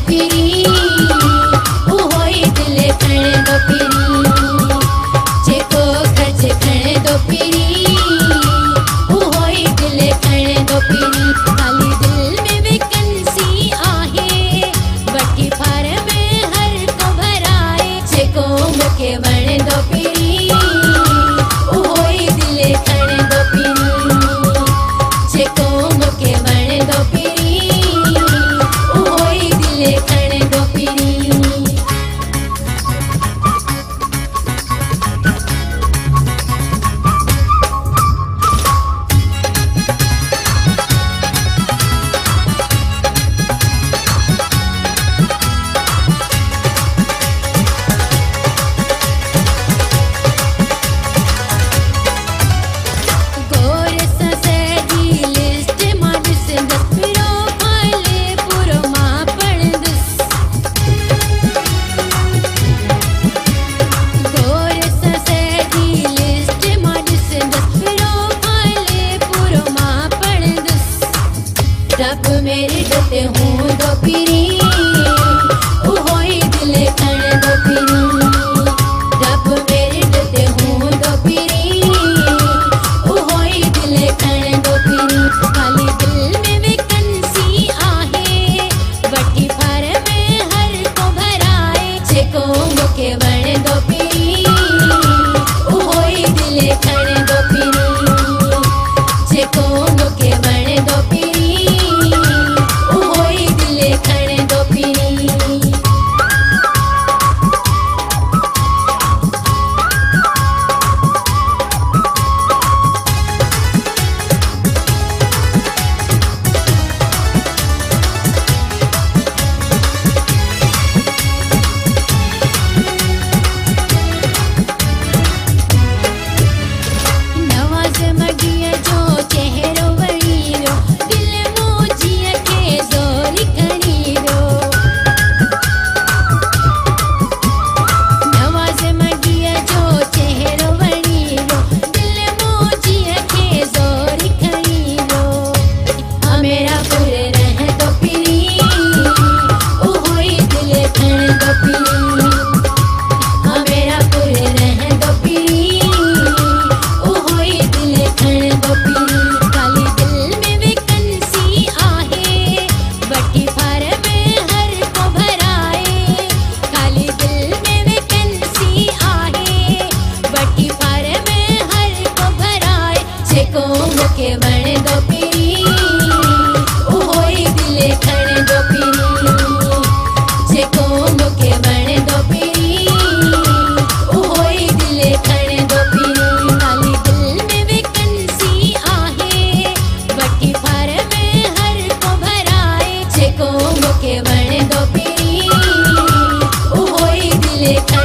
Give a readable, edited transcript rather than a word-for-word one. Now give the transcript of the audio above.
free होई दिले खण दो फिरी जेको खर्च खण दो फिरी होई दिले खण दो फिरी खाली दिल में वैकेंसी आहे वठी फार में हर को भराए जेको मुखे वण दो फिरी होई दिले खण दो फिरी जेको मुखे वण दो फिरी होई दिले खण दो फिरी रब मेरे डते हूँ दो फिरी होई दिले खण दो फिरी रब मेरे डते हूँ दो फिरी होई दिले खण दो फिरी खाली दिल में वैकेंसी आहे वठी फार में हर को भराए जेको मुखे वण दो फिरी होई दिले खण दो फिरी जेको मुखे वण दो फिरी खण दो फिरी नवाज़ मगीअ जो चेहरो वणीरो दिल मोजीअ खे ज़ोरी खणी नवाज़ मगीअ जो चेहरो वणीरो दिल मोजीअ खे ज़ोरी खणी मेरा पुर रह दो फिरी होई दिल खण दो फिरी मेरा पुर रह दो फिरी होई दिल खण दो फिरी खाली दिल में वैकेंसी आहे वठी फार में हर को भराए खाली दिल में वैकेंसी आहे वठी फार में हर को भराए जेको मुखे वण दो फिरी होई दिले खण दो फिरी जेको मुखे वण दो फिरी होई दिले खण दो फिरी खाली दिल में वैकेंसी आहे वठी फार में हर को भराए जेको मुखे वण दो फिरी होई दिले खण